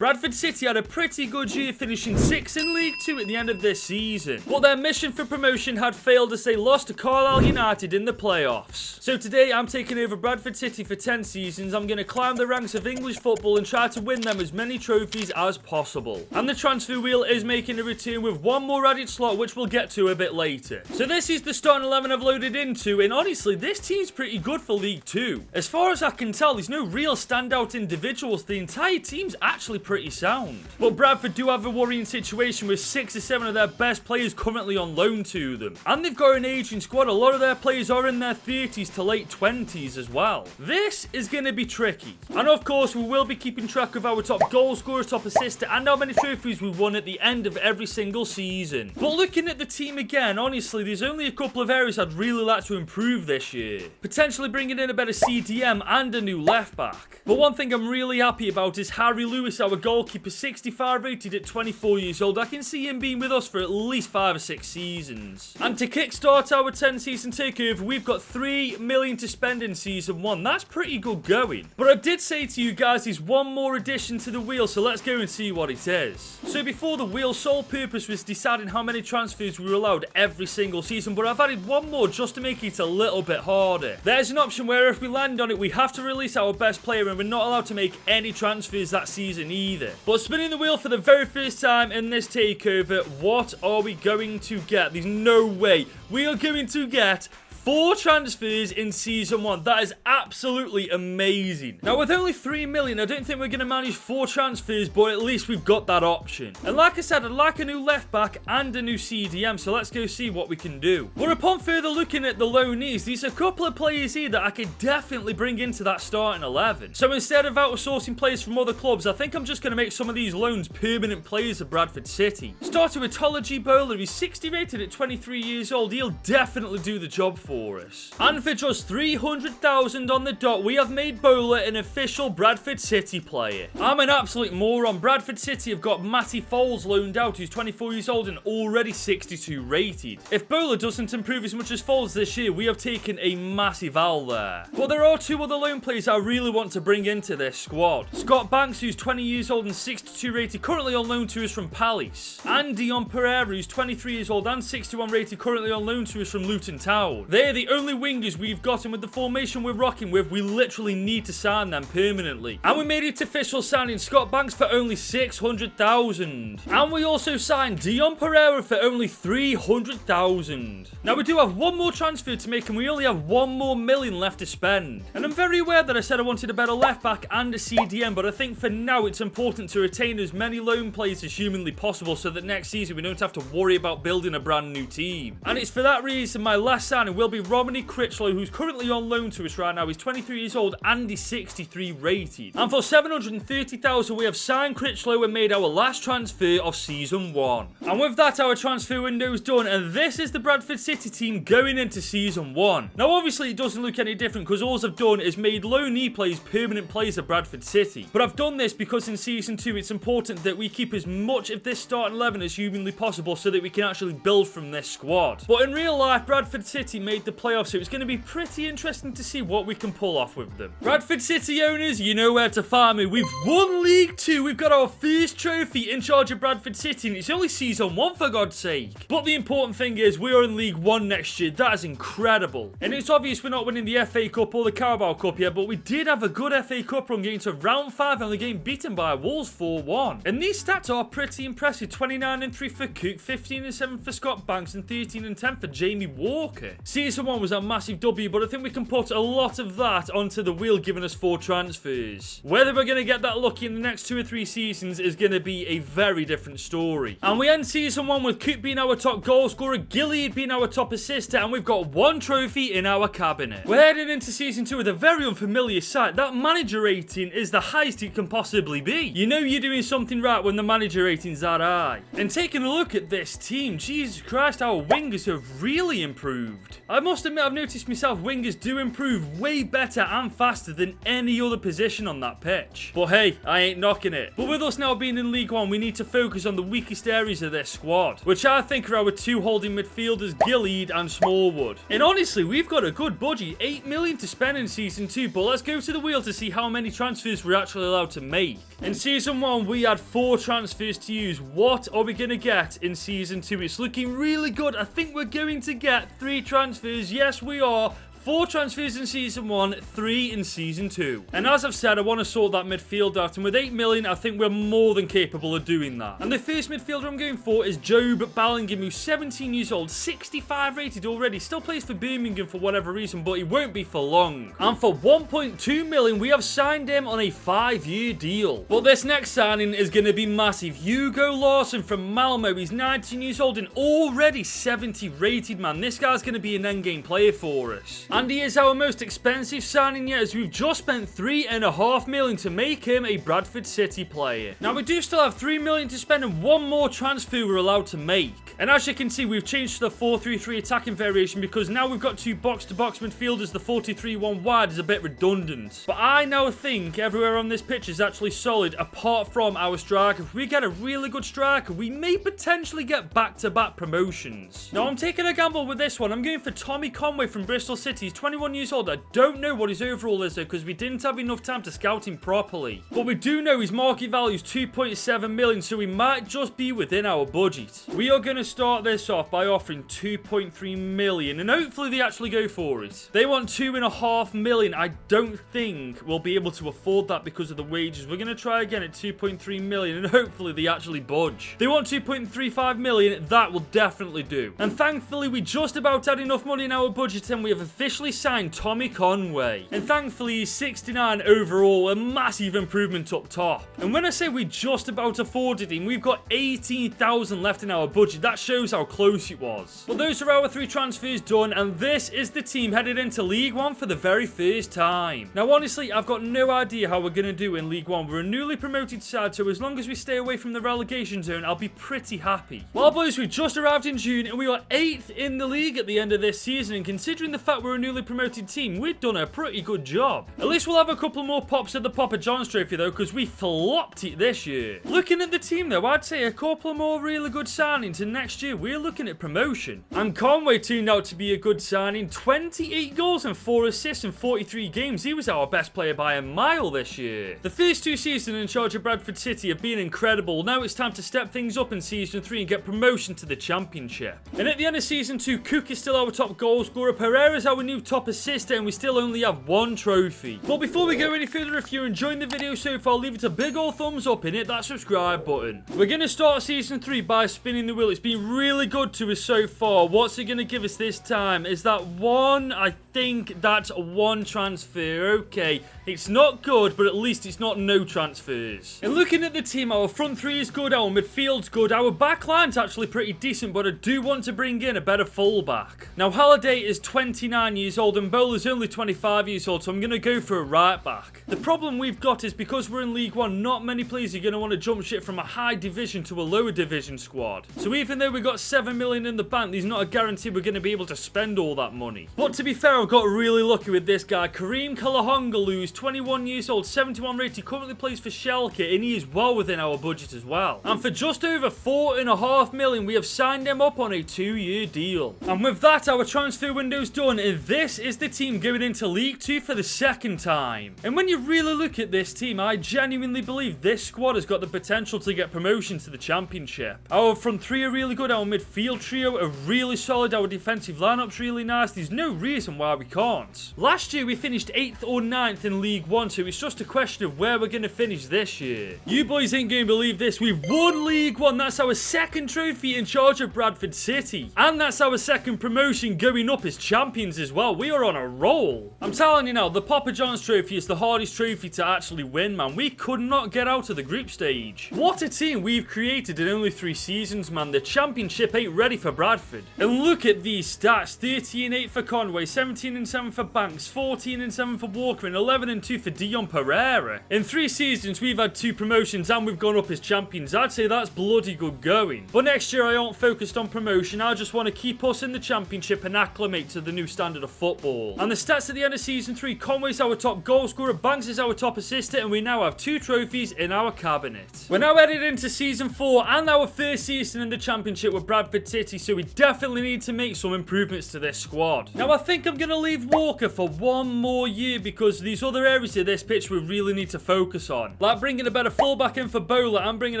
Bradford City had a pretty good year, finishing 6th in League 2 at the end of this season. But their mission for promotion had failed as they lost to Carlisle United in the playoffs. So today I'm taking over Bradford City for 10 seasons. I'm going to climb the ranks of English football and try to win them as many trophies as possible. And the transfer wheel is making a return with one more added slot, which we'll get to a bit later. So this is the starting 11 I've loaded into, and honestly this team's pretty good for League 2. As far as I can tell, there's no real standout individuals. The entire team's actually pretty sound. But Bradford do have a worrying situation with 6 or 7 of their best players currently on loan to them. And they've got an aging squad. A lot of their players are in their 30s to late 20s as well. This is going to be tricky. And of course, we will be keeping track of our top goal scorer, top assister, and how many trophies we won at the end of every single season. But looking at the team again, honestly, there's only a couple of areas I'd really like to improve this year. Potentially bringing in a better CDM and a new left back. But one thing I'm really happy about is Harry Lewis, our goalkeeper, 65 rated at 24 years old. I can see him being with us for at least 5 or 6 seasons. And to kickstart our 10 season takeover, we've got 3 million to spend in season 1. That's pretty good going. But I did say to you guys, there's one more addition to the wheel, so let's go and see what it is. So before the wheel's sole purpose was deciding how many transfers we were allowed every single season, but I've added one more just to make it a little bit harder. There's an option where if we land on it, we have to release our best player and we're not allowed to make any transfers that season either. But spinning the wheel for the very first time in this takeover, what are we going to get? There's no way we are going to get 4 transfers in season 1. That is absolutely amazing. Now, with only 3 million, I don't think we're going to manage 4 transfers, but at least we've got that option. And like I said, I'd like a new left back and a new CDM, so let's go see what we can do. But upon further looking at the loanees, there's a couple of players here that I could definitely bring into that starting 11. So instead of outsourcing players from other clubs, I think I'm just going to make some of these loans permanent players of Bradford City. Starting with Tology Bowler, he's 60 rated at 23 years old. He'll definitely do the job for us. And for just 300,000 on the dot, we have made Bowler an official Bradford City player. I'm an absolute moron. Bradford City have got Matty Foles loaned out, who's 24 years old and already 62 rated. If Bowler doesn't improve as much as Foles this year, we have taken a massive L there. But there are 2 other loan players I really want to bring into this squad. Scott Banks, who's 20 years old and 62 rated, currently on loan to us from Palace. And Dion Pereira, who's 23 years old and 61 rated, currently on loan to us from Luton Town. They're the only wingers we've got, and with the formation we're rocking with, we literally need to sign them permanently. And we made it official, signing Scott Banks for only 600,000. And we also signed Dion Pereira for only 300,000. Now we do have one more transfer to make, and we only have 1 more million left to spend. And I'm very aware that I said I wanted a better left back and a CDM, but I think for now it's important to retain as many loan players as humanly possible so that next season we don't have to worry about building a brand new team. And it's for that reason my last signing will be Romany Critchlow, who's currently on loan to us right now. He's 23 years old and he's 63 rated. And for 730,000 we have signed Critchlow and made our last transfer of season 1. And with that, our transfer window is done, and this is the Bradford City team going into season 1. Now obviously it doesn't look any different because all I've done is made loanee players permanent players of Bradford City. But I've done this because in season 2 it's important that we keep as much of this starting 11 as humanly possible so that we can actually build from this squad. But in real life, Bradford City made the playoffs, so it's going to be pretty interesting to see what we can pull off with them. Bradford City owners, you know where to find me. We've won League 2. We've got our first trophy in charge of Bradford City, and it's only season 1 for God's sake. But the important thing is we are in League 1 next year. That is incredible. And it's obvious we're not winning the FA Cup or the Carabao Cup yet, but we did have a good FA Cup run, getting to round 5 and the game beaten by Wolves 4-1. And these stats are pretty impressive. 29-3 for Cook, 15-7 for Scott Banks, and 13-10 for Jamie Walker. Season 1 was a massive W, but I think we can put a lot of that onto the wheel, giving us 4 transfers. Whether we're going to get that lucky in the next 2 or 3 seasons is going to be a very different story. And we end season 1 with Cook being our top goal scorer, Gilead being our top assister, and we've got 1 trophy in our cabinet. We're heading into season 2 with a very unfamiliar sight. That manager rating is the highest it can possibly be. You know you're doing something right when the manager rating's that high. And taking a look at this team, Jesus Christ, our wingers have really improved. I I must admit I've noticed myself wingers do improve way better and faster than any other position on that pitch. But hey, I ain't knocking it. But with us now being in League One, we need to focus on the weakest areas of this squad, which I think are our two holding midfielders, Gilead and Smallwood. And honestly, we've got a good budget, 8 million to spend in Season 2, but let's go to the wheel to see how many transfers we're actually allowed to make. In Season 1, we had 4 transfers to use. What are we going to get in Season 2? It's looking really good. I think we're going to get 3 transfers. Yes, we are. 4 transfers in Season 1, 3 in Season 2. And as I've said, I want to sort that midfield out. And with 8 million, I think we're more than capable of doing that. And the first midfielder I'm going for is Job Bellingham, who's 17 years old, 65 rated already. Still plays for Birmingham for whatever reason, but he won't be for long. And for 1.2 million, we have signed him on a 5-year deal. But this next signing is going to be massive. Hugo Larsson from Malmo. He's 19 years old and already 70 rated, man. This guy's going to be an endgame player for us. And he is our most expensive signing yet, as we've just spent 3.5 million to make him a Bradford City player. Now, we do still have 3 million to spend and 1 more transfer we're allowed to make. And as you can see, we've changed to the 4-3-3 attacking variation because now we've got 2 box-to-box midfielders. The 4-2-3-1 wide is a bit redundant. But I now think everywhere on this pitch is actually solid apart from our striker. If we get a really good striker, we may potentially get back-to-back promotions. Now, I'm taking a gamble with this one. I'm going for Tommy Conway from Bristol City. He's 21 years old. I don't know what his overall is though, because we didn't have enough time to scout him properly. But we do know his market value is 2.7 million, so we might just be within our budget. We are going to start this off by offering 2.3 million, and hopefully they actually go for it. They want 2.5 million. I don't think we'll be able to afford that because of the wages. We're going to try again at 2.3 million, and hopefully they actually budge. They want 2.35 million. That will definitely do. And thankfully, we just about had enough money in our budget, and we have officially signed Tommy Conway. And thankfully, he's 69 overall, a massive improvement up top. And when I say we just about afforded him, we've got 18,000 left in our budget. That shows how close it was. But those are our 3 transfers done, and this is the team headed into League One for the very first time. Now, honestly, I've got no idea how we're going to do in League One. We're a newly promoted side, so as long as we stay away from the relegation zone, I'll be pretty happy. Well, boys, we just arrived in June, and we were 8th in the league at the end of this season, and considering the fact we're a newly promoted team, we've done a pretty good job. At least we'll have a couple more pops at the Papa John's trophy though, because we flopped it this year. Looking at the team though, I'd say a couple more really good signings, and next year we're looking at promotion. And Conway turned out to be a good signing. 28 goals and 4 assists in 43 games. He was our best player by a mile this year. The first 2 seasons in charge of Bradford City have been incredible. Now it's time to step things up in Season 3 and get promotion to the Championship. And at the end of Season 2, Cook is still our top goal scorer. Pereira's our new top assister, and we still only have 1 trophy. But before we go any further, if you're enjoying the video so far, leave it a big old thumbs up and hit that subscribe button. We're going to start Season 3 by spinning the wheel. It's been really good to us so far. What's it going to give us this time? Is that 1? I think that's 1 transfer. Okay, it's not good, but at least it's not no transfers. And looking at the team, our front 3 is good, our midfield's good, our back line's actually pretty decent, but I do want to bring in a better fullback. Now, Halliday is 29 years old and Bowler's only 25 years old, so I'm going to go for a right back. The problem we've got is because we're in League One, not many players are going to want to jump ship from a high division to a lower division squad. So even though we've got 7 million in the bank, there's not a guarantee we're going to be able to spend all that money. But to be fair, I got really lucky with this guy, Kareem Kalahongalu, who's 21 years old, 71 rated, currently plays for Schalke, and he is well within our budget as well. And for just over 4.5 million, we have signed him up on a 2-year deal. And with that, our transfer window's done, and this is the team going into League 2 for the 2nd time. And when you really look at this team, I genuinely believe this squad has got the potential to get promotion to the Championship. Our front 3 are really good, our midfield trio are really solid, our defensive lineup's really nice. There's no reason why we can't. Last year we finished 8th or 9th in League 1, so it's just a question of where we're going to finish this year. You boys ain't going to believe this, we've won League 1. That's our 2nd trophy in charge of Bradford City, and that's our 2nd promotion going up as champions as well. We are on a roll. I'm telling you now, the Papa John's trophy is the hardest trophy to actually win, man. We could not get out of the group stage. What a team we've created in only 3 seasons, man. The Championship ain't ready for Bradford. And look at these stats: 30 and 8 for Conway, 17 17-7 for Banks, 14-7 for Walker, and 11-2 for Dion Pereira. In 3 seasons, we've had 2 promotions and we've gone up as champions. I'd say that's bloody good going. But next year, I aren't focused on promotion. I just want to keep us in the championship and acclimate to the new standard of football. And the stats at the end of season 3, Conway's our top goal scorer, Banks is our top assister, and we now have 2 trophies in our cabinet. We're now headed into season 4 and our first season in the championship with Bradford City, so we definitely need to make some improvements to this squad. Now, I think I'm going to leave Walker for 1 more year because these other areas of this pitch we really need to focus on. Like bringing a better fullback in for Bowler and bringing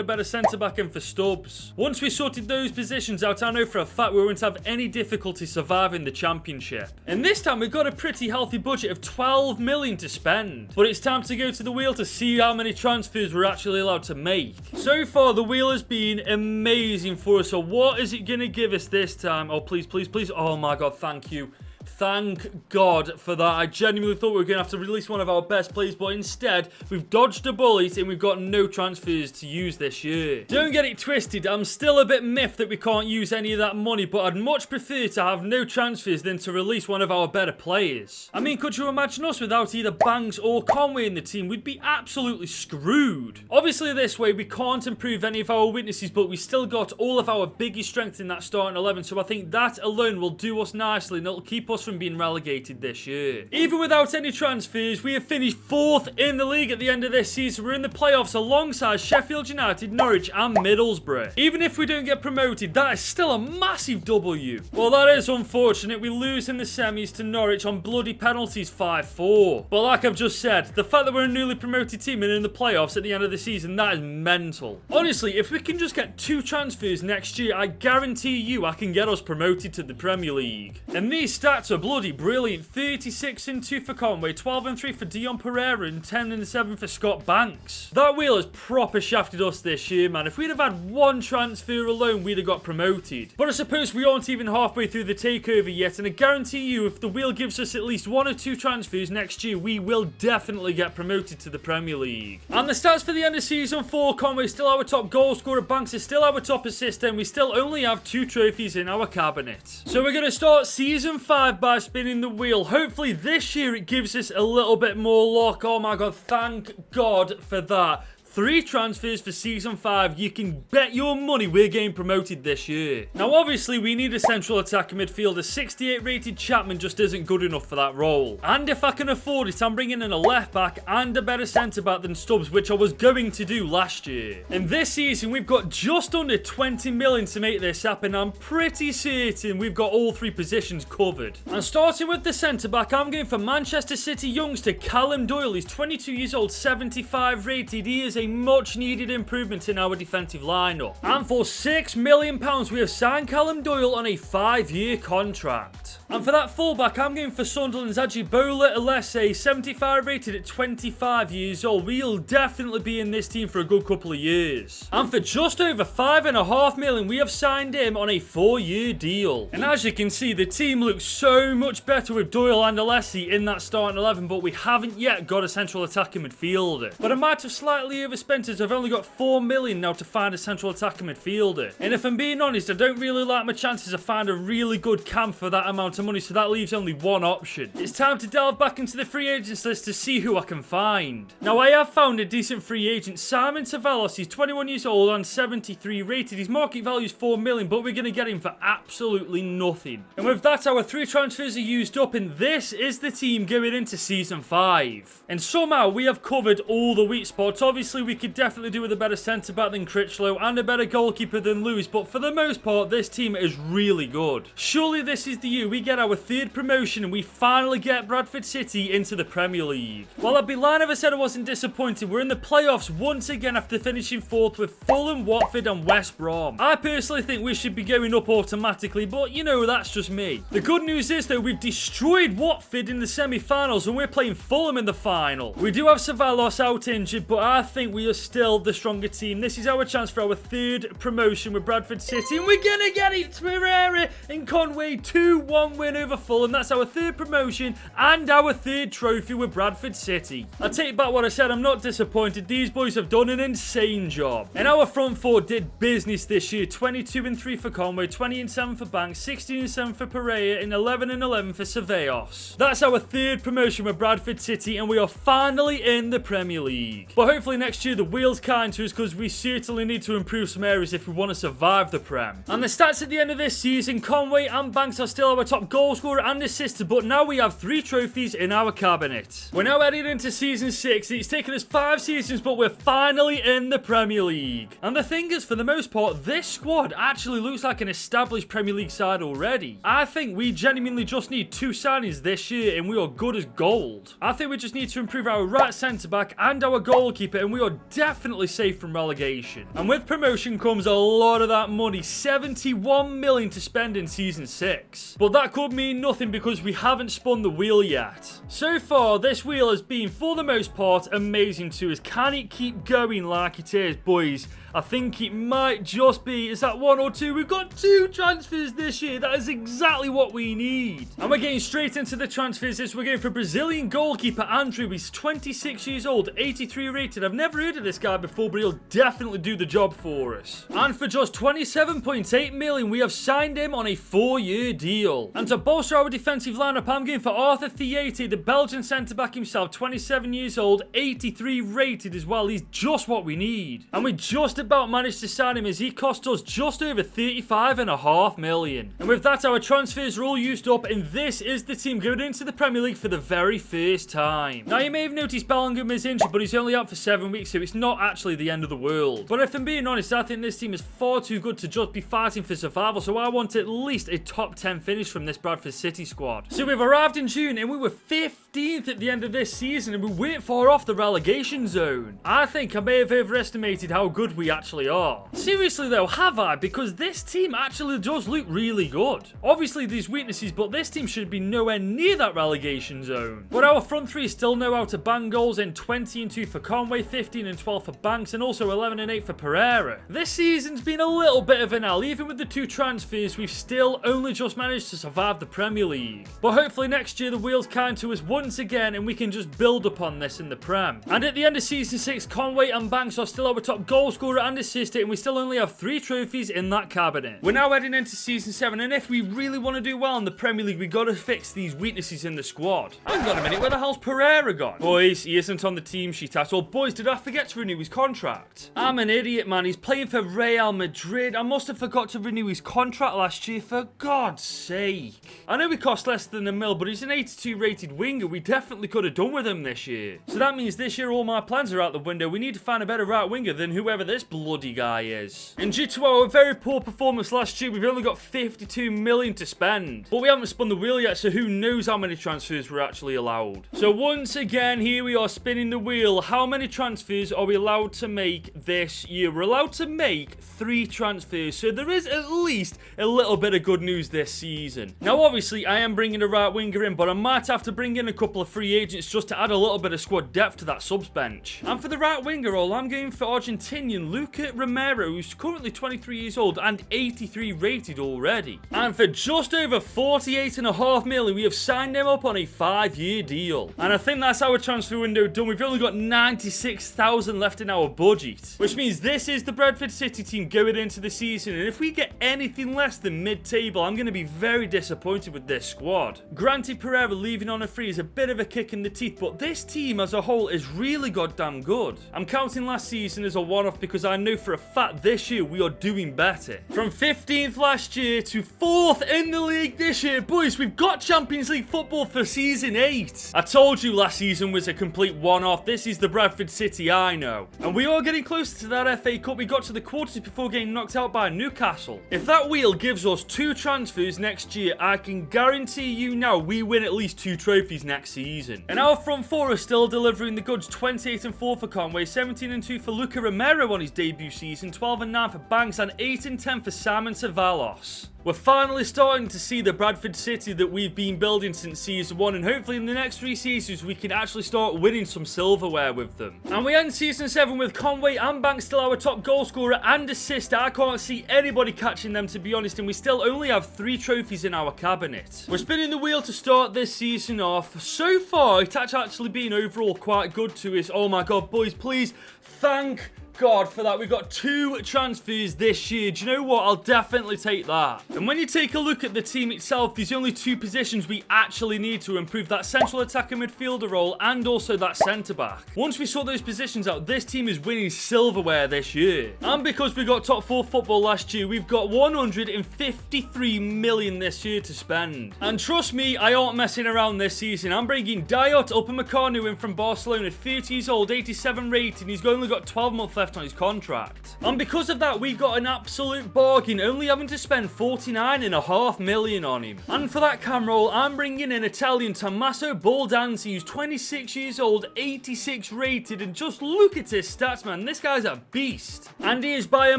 a better centre-back in for Stubbs. Once we sorted those positions out, I know for a fact we won't have any difficulty surviving the championship. And this time we've got a pretty healthy budget of 12 million to spend. But it's time to go to the wheel to see how many transfers we're actually allowed to make. So far, the wheel has been amazing for us. So what is it going to give us this time? Oh, please, please, please. Oh my God, thank you. Thank God for that. I genuinely thought we were going to have to release one of our best players, but instead, we've dodged a bullet and we've got no transfers to use this year. Don't get it twisted, I'm still a bit miffed that we can't use any of that money, but I'd much prefer to have no transfers than to release one of our better players. I mean, could you imagine us without either Banks or Conway in the team? We'd be absolutely screwed. Obviously, this way, we can't improve any of our weaknesses, but we still got all of our biggest strengths in that starting 11, so I think that alone will do us nicely and it'll keep us from being relegated this year. Even without any transfers, we have finished 4th in the league at the end of this season. We're in the playoffs alongside Sheffield United, Norwich and Middlesbrough. Even if we don't get promoted, that is still a massive W. Well, that is unfortunate. We lose in the semis to Norwich on bloody penalties 5-4. But like I've just said, the fact that we're a newly promoted team and in the playoffs at the end of the season, that is mental. Honestly, if we can just get 2 transfers next year, I guarantee you I can get us promoted to the Premier League. And these stats are bloody brilliant. 36-2 for Conway, 12-3 for Dion Pereira, and 10-7 for Scott Banks. That wheel has proper shafted us this year, man. If we'd have had 1 transfer alone, we'd have got promoted. But I suppose we aren't even halfway through the takeover yet, and I guarantee you, if the wheel gives us at least 1 or 2 transfers next year, we will definitely get promoted to the Premier League. And the stats for the end of season 4, Conway is still our top goal scorer, Banks is still our top assist, and we still only have 2 trophies in our cabinet. So we're going to start season 5 by spinning the wheel. Hopefully this year it gives us a little bit more luck. Oh my God, thank God for that. 3 transfers for season 5. You can bet your money we're getting promoted this year. Now, obviously, we need a central attacking midfielder. 68 rated Chapman just isn't good enough for that role. And if I can afford it, I'm bringing in a left back and a better centre back than Stubbs, which I was going to do last year. And this season, we've got just under 20 million to make this happen. I'm pretty certain we've got all 3 positions covered. And starting with the centre back, I'm going for Manchester City youngster Callum Doyle. He's 22 years old, 75 rated. He is a much needed improvement in our defensive lineup. And for £6 million, we have signed Callum Doyle on a 5-year contract. And for that fullback, I'm going for Sunderland's Ajibola Alese, 75 rated at 25 years old. We'll definitely be in this team for a good couple of years. And for just over £5.5 million, we have signed him on a 4-year deal. And as you can see, the team looks so much better with Doyle and Alese in that starting 11, but we haven't yet got a central attacking midfielder. But I might have slightly overspent as I've only got £4 million now to find a central attacking midfielder. And if I'm being honest, I don't really like my chances of finding a really good cam for that amount of money, so that leaves only one option. It's time to delve back into the free agents list to see who I can find. Now, I have found a decent free agent, Simon Tavallos. He's 21 years old and 73 rated. His market value is £4 million, but we're going to get him for absolutely nothing. And with that, our 3 transfers are used up, and this is the team going into season 5. And somehow we have covered all the weak spots. Obviously, we could definitely do with a better centre back than Critchlow and a better goalkeeper than Lewis, but for the most part, this team is really good. Surely this is the year we get our 3rd promotion and we finally get Bradford City into the Premier League. Well, I'd be lying if I said I wasn't disappointed. We're in the playoffs once again after finishing 4th with Fulham, Watford and West Brom. I personally think we should be going up automatically, but you know, that's just me. The good news is though, we've destroyed Watford in the semi-finals and we're playing Fulham in the final. We do have Savalos out injured, but I think think we are still the stronger team. This is our chance for our third promotion with Bradford City, and we're gonna get it. Pereira in Conway, 2-1 win over Fulham. That's our third promotion and our third trophy with Bradford City. I take back what I said. I'm not disappointed. These boys have done an insane job. And our front four did business this year. 22-3 for Conway, 20-7 for Banks, 16-7 for Pereira, and 11-11 for Ceballos. That's our third promotion with Bradford City, and we are finally in the Premier League. But hopefully next year the wheel's kind to us, because we certainly need to improve some areas if we want to survive the Prem. And the stats at the end of this season, Conway and Banks are still our top goal scorer and assister, but now we have 3 trophies in our cabinet. We're now heading into season 6. It's taken us 5 seasons, but we're finally in the Premier League. And the thing is, for the most part, this squad actually looks like an established Premier League side already. I think we genuinely just need 2 signings this year and we are good as gold. I think we just need to improve our right centre-back and our goalkeeper, and we are definitely safe from relegation. And with promotion comes a lot of that money, 71 million to spend in season 6. But that could mean nothing because we haven't spun the wheel yet. So far, this wheel has been, for the most part, amazing to us. Can it keep going like it is, boys? I think it might just be, is that 1 or 2? We've got 2 transfers this year. That is exactly what we need. And we're getting straight into the transfers. We're going for Brazilian goalkeeper Andrew. He's 26 years old, 83 rated. I've never heard of this guy before, but he'll definitely do the job for us. And for just 27.8 million, we have signed him on a 4-year deal. And to bolster our defensive lineup, I'm going for Arthur Theate, the Belgian centre-back himself, 27 years old, 83 rated as well. He's just what we need. And we just about managed to sign him, as he cost us just over 35.5 million. And with that, our transfers are all used up, and this is the team going into the Premier League for the very first time. Now, you may have noticed Bellingham is injured, but he's only out for 7 weeks, so it's not actually the end of the world. But if I'm being honest, I think this team is far too good to just be fighting for survival, so I want at least a top 10 finish from this Bradford City squad. So we've arrived in June, and we were 15th at the end of this season, and we weren't far off the relegation zone. I think I may have overestimated how good we actually are. Seriously though, have I? Because this team actually does look really good. Obviously there's weaknesses, but this team should be nowhere near that relegation zone. But our front 3 still know how to bang goals in. 20-2 for Conway, 15-12 for Banks, and also 11-8 for Pereira. This season's been a little bit of an L. Even with the 2 transfers, we've still only just managed to survive the Premier League. But hopefully next year the wheel's kind to us once again, and we can just build upon this in the Prem. And at the end of season 6, Conway and Banks are still our top goal scorer and assistant, and we still only have 3 trophies in that cabinet. We're now heading into season 7, and if we really want to do well in the Premier League, we got to fix these weaknesses in the squad. Hang on a minute, where the hell's Pereira gone? Boys, he isn't on the team sheet at all. Boys, did I forget to renew his contract? I'm an idiot, man. He's playing for Real Madrid. I must have forgot to renew his contract last year, for God's sake. I know he cost less than $1 million, but he's an 82 rated winger. We definitely could have done with him this year. So that means this year all my plans are out the window. We need to find a better right winger than whoever this bloody guy is. And due to our very poor performance last year, we've only got 52 million to spend. But we haven't spun the wheel yet, so who knows how many transfers we're actually allowed. So once again, here we are spinning the wheel. How many transfers are we allowed to make this year? We're allowed to make 3 transfers, so there is at least a little bit of good news this season. Now obviously I am bringing a right winger in, but I might have to bring in a couple of free agents just to add a little bit of squad depth to that subs bench. And for the right winger role, I'm going for Argentinian Luca Romero, who's currently 23 years old and 83 rated already. And for just over 48.5 million, we have signed him up on a 5-year deal. And I think that's our transfer window done. We've only got 96,000 left in our budget, which means this is the Bradford City team going into the season. And if we get anything less than mid-table, I'm going to be very disappointed with this squad. Granted, Pereira leaving on a free is a bit of a kick in the teeth, but this team as a whole is really goddamn good. I'm counting last season as a one-off because I know for a fact this year we are doing better. From 15th last year to 4th in the league this year, boys, we've got Champions League football for season 8. I told you last season was a complete one-off. This is the Bradford City I know. And we are getting closer to that FA Cup. We got to the quarters before getting knocked out by Newcastle. If that wheel gives us 2 transfers next year, I can guarantee you now we win at least 2 trophies next season. And our front 4 are still delivering the goods. 28-4 for Conway, 17-2 for Luca Romero on his debut season, 12-9 for Banks, and 8-10 for Simon Ceballos. We're finally starting to see the Bradford City that we've been building since Season 1, and hopefully in the next 3 seasons we can actually start winning some silverware with them. And we end Season 7 with Conway and Banks still our top goal scorer and assister. I can't see anybody catching them, to be honest, and we still only have 3 trophies in our cabinet. We're spinning the wheel to start this season off. So far, it's actually been overall quite good to us. Oh my god, boys, please, thank God for that. We got 2 transfers this year. Do you know what? I'll definitely take that. And when you take a look at the team itself, there's only 2 positions we actually need to improve: that central attacker midfielder role and also that centre back. Once we sort those positions out, this team is winning silverware this year. And because we got top 4 football last year, we've got 153 million this year to spend. And trust me, I aren't messing around this season. I'm bringing Dayot Upamecano in from Barcelona, 30 years old, 87 rating. He's only got 12 months left on his contract. And because of that, we got an absolute bargain, only having to spend 49.5 million on him. And for that cam roll, I'm bringing in Italian Tommaso Baldanzi, who's 26 years old, 86 rated, and just look at his stats, man. This guy's a beast. And he is by a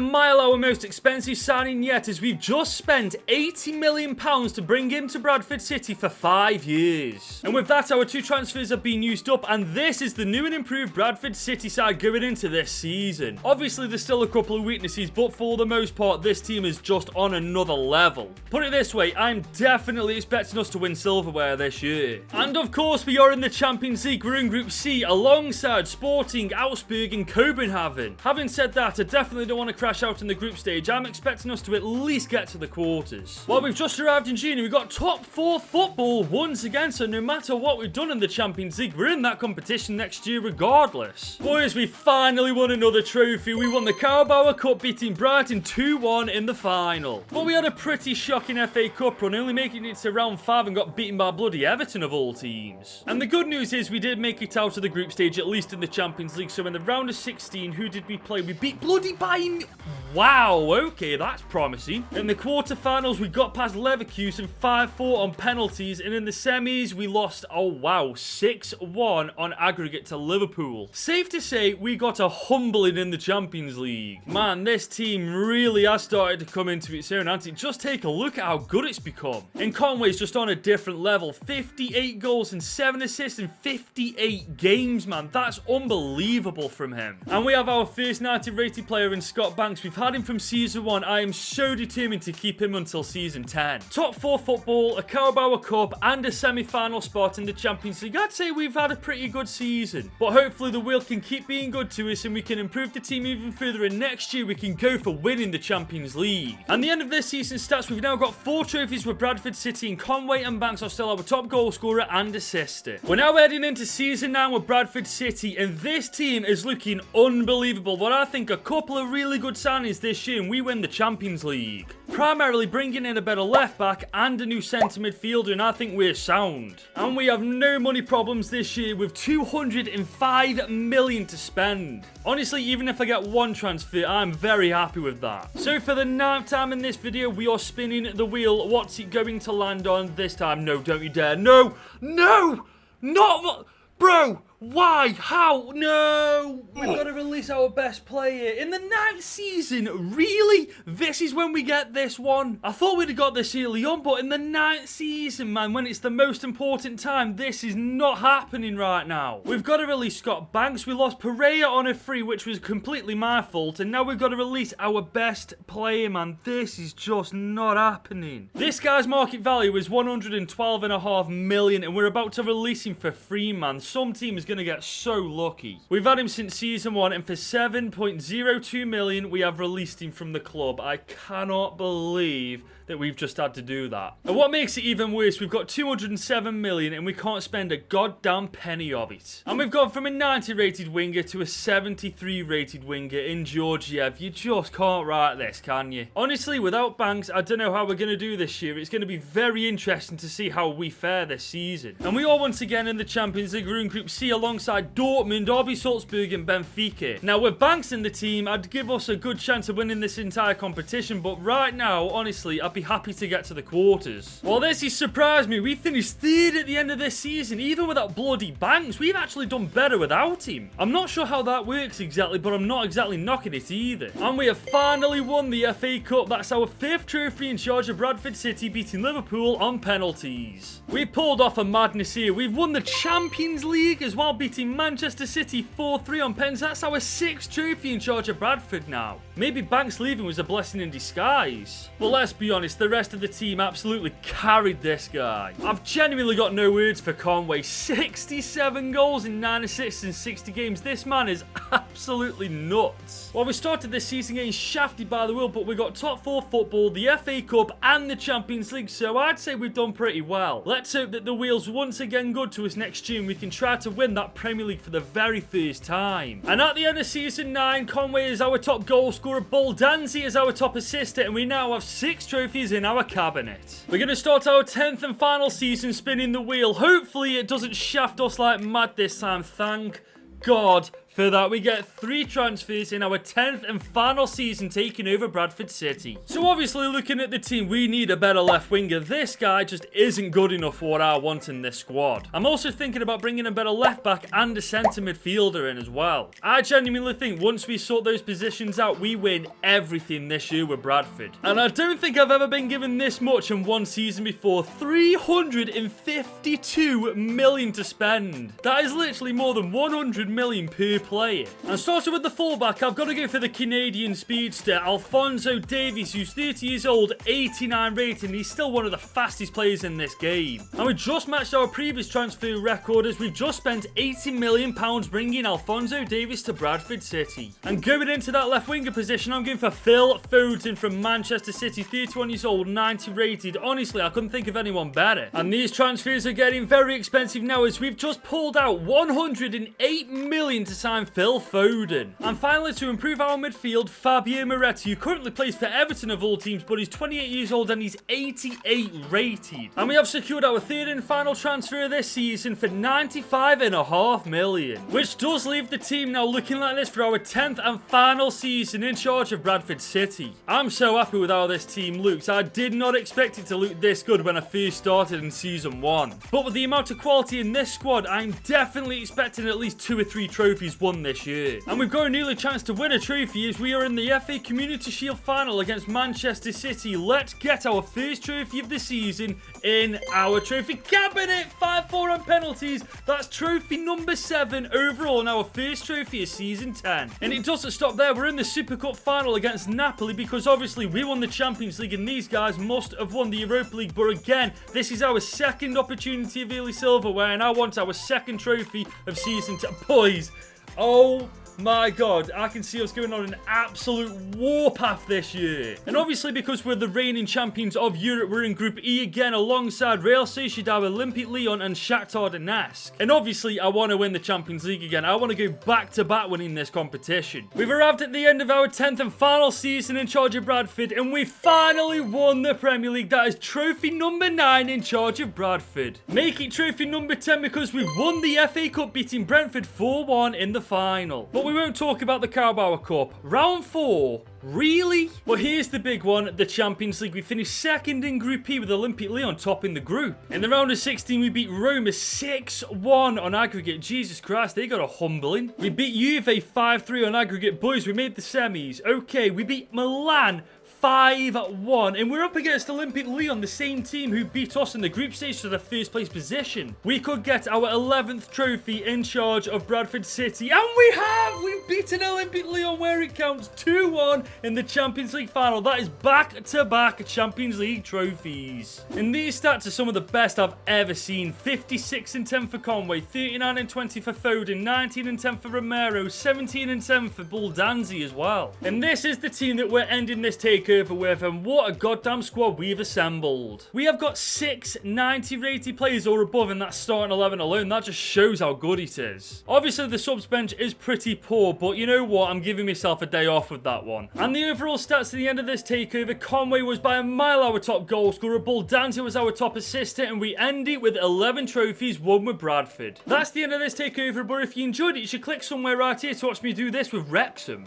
mile our most expensive signing yet, as we've just spent £80 million to bring him to Bradford City for 5 years. And with that, our 2 transfers have been used up, and this is the new and improved Bradford City side going into this season. Obviously, there's still a couple of weaknesses, but for the most part, this team is just on another level. Put it this way, I'm definitely expecting us to win silverware this year. And of course, we are in the Champions League. We're in Group C alongside Sporting, Augsburg and Copenhagen. Having said that, I definitely don't want to crash out in the group stage. I'm expecting us to at least get to the quarters. Well, we've just arrived in June. We've got top 4 football once again, so no matter what we've done in the Champions League, we're in that competition next year regardless. Boys, we finally won another trophy. We won the Carabao Cup, beating Brighton 2-1 in the final. But we had a pretty shocking FA Cup run, only making it to round 5 and got beaten by bloody Everton of all teams. And the good news is we did make it out of the group stage, at least in the Champions League. So in the round of 16, who did we play? We beat bloody Bayern. Wow, okay, that's promising. In the quarterfinals, we got past Leverkusen 5-4 on penalties, and in the semis, we lost, oh wow, 6-1 on aggregate to Liverpool. Safe to say, we got a humbling in the Champions League. Man, this team really has started to come into its own, hasn't it? Just take a look at how good it's become. And Conway's just on a different level. 58 goals and 7 assists in 58 games, man. That's unbelievable from him. And we have our first 90 rated player in Scott Banks. We've had him from Season 1. I am so determined to keep him until Season 10. Top 4 football, a Carabao Cup, and a semi-final spot in the Champions League. I'd say we've had a pretty good season. But hopefully the wheel can keep being good to us and we can improve the team even further, and next year we can go for winning the Champions League. And the end of this season's stats, we've now got 4 trophies with Bradford City, and Conway and Banks are still our top goal scorer and assister. We're now heading into Season 9 with Bradford City, and this team is looking unbelievable. But I think a couple of really good signings this year and we win the Champions League. Primarily bringing in a better left back and a new centre midfielder, and I think we're sound. And we have no money problems this year with 205 million to spend. Honestly, even if I get 1 transfer, I'm very happy with that. So for the 9th time in this video, we are spinning the wheel. What's it going to land on this time? No, don't you dare. No, no, not, bro. Why? How? No! We've got to release our best player in the 9th season. Really? This is when we get this one? I thought we'd have got this early on, but in the 9th season, man, when it's the most important time, this is not happening right now. We've got to release Scott Banks. We lost Pereira on a free, which was completely my fault, and now we've got to release our best player, man. This is just not happening. This guy's market value is 112.5 million, and we're about to release him for free, man. Some team is going to get so lucky. We've had him since Season 1, and for 7.02 million, we have released him from the club. I cannot believe that we've just had to do that. And what makes it even worse, we've got 207 million and we can't spend a goddamn penny of it. And we've gone from a 90 rated winger to a 73 rated winger in Georgiev. You just can't write this, can you? Honestly, without Banks, I don't know how we're going to do this year. It's going to be very interesting to see how we fare this season. And we are once again in the Champions League. We're in Group C alongside Dortmund, RB Salzburg and Benfica. Now, with Banks in the team, I'd give us a good chance of winning this entire competition, but right now, honestly, I'd be happy to get to the quarters. Well, this has surprised me. We finished third at the end of this season, even without bloody Banks. We've actually done better without him. I'm not sure how that works exactly, but I'm not exactly knocking it either. And we have finally won the FA Cup. That's our 5th trophy in charge of Bradford City, beating Liverpool on penalties. We pulled off a madness here. We've won the Champions League as well, beating Manchester City 4-3 on pens. That's our 6th trophy in charge of Bradford now. Maybe Banks leaving was a blessing in disguise. But let's be honest, the rest of the team absolutely carried this guy. I've genuinely got no words for Conway. 67 goals in 9 assists in 60 games. This man is absolutely nuts. Well, we started this season getting shafted by the world, but we got top 4 football, the FA Cup and the Champions League, so I'd say we've done pretty well. Let's hope that the wheel's once again good to us next June. We can try to win that Premier League for the very first time. And at the end of season 9, Conway is our top goal scorer, Boldanzi is our top assister, and we now have 6 trophies in our cabinet. We're going to start our 10th and final season spinning the wheel. Hopefully it doesn't shaft us like mad this time. Thank God for that. We get 3 transfers in our 10th and final season taking over Bradford City. So obviously, looking at the team, we need a better left winger. This guy just isn't good enough for what I want in this squad. I'm also thinking about bringing a better left back and a centre midfielder in as well. I genuinely think once we sort those positions out, we win everything this year with Bradford. And I don't think I've ever been given this much in one season before. 352 million to spend. That is literally more than 100 million per player. And starting with the fullback, I've got to go for the Canadian speedster, Alphonso Davies, who's 30 years old, 89 rating. He's still one of the fastest players in this game. And we just matched our previous transfer record as we've just spent £80 million bringing Alphonso Davies to Bradford City. And going into that left winger position, I'm going for Phil Foden from Manchester City, 31 years old, 90 rated. Honestly, I couldn't think of anyone better. And these transfers are getting very expensive now as we've just pulled out 108 million to sign Phil Foden. And finally, to improve our midfield, Fabio Moretti, who currently plays for Everton of all teams, but he's 28 years old and he's 88 rated. And we have secured our 3rd and final transfer this season for 95.5 million, which does leave the team now looking like this for our 10th and final season in charge of Bradford City. I'm so happy with how this team looks. I did not expect it to look this good when I first started in season 1. But with the amount of quality in this squad, I'm definitely expecting at least 2 or 3 trophies won this year. And we've got an early chance to win a trophy as we are in the FA Community Shield final against Manchester City. Let's get our first trophy of the season in our trophy cabinet. 5-4 on penalties. That's trophy number 7 overall, and our first trophy of season 10. And it doesn't stop there. We're in the Super Cup final against Napoli because obviously we won the Champions League and these guys must have won the Europa League. But again, this is our second opportunity of early silverware, and I want our 2nd trophy of season 10. Boys, oh my God, I can see us going on an absolute warpath this year. And obviously because we're the reigning champions of Europe, we're in Group E again alongside Real Sociedad, Olympique Lyon and Shakhtar Donetsk. And obviously I want to win the Champions League again. I want to go back to back winning this competition. We've arrived at the end of our 10th and final season in charge of Bradford, and we finally won the Premier League. That is trophy number 9 in charge of Bradford. Make it trophy number 10 because we've won the FA Cup, beating Brentford 4-1 in the final. But we won't talk about the Carabao Cup. Round 4. Really? Well, here's the big one, the Champions League. We finished 2nd in Group E with Olympique Lyon topping the group. In the round of 16, we beat Roma 6-1 on aggregate. Jesus Christ, they got a humbling. We beat Juve 5-3 on aggregate. Boys, we made the semis. Okay, we beat Milan 5-1, and we're up against Olympique Lyon, the same team who beat us in the group stage to the 1st place position. We could get our 11th trophy in charge of Bradford City, and we have! We've beaten Olympique Lyon where it counts, 2-1 in the Champions League final. That is back-to-back Champions League trophies. And these stats are some of the best I've ever seen. 56 and 10 for Conway, 39 and 20 for Foden, 19 and 10 for Romero, 17 and 7 for Boldanzi as well. And this is the team that we're ending this takeover with, and what a goddamn squad we've assembled. We have got 6 90 rated players or above in that starting 11 alone. That just shows how good it is. Obviously the subs bench is pretty poor, but you know what, I'm giving myself a day off with that one. And the overall stats at the end of this takeover, Conway was by a mile our top goal scorer, Dante was our top assister, and we end it with 11 trophies won with Bradford. That's the end of this takeover, but if you enjoyed it, you should click somewhere right here to watch me do this with Wrexham.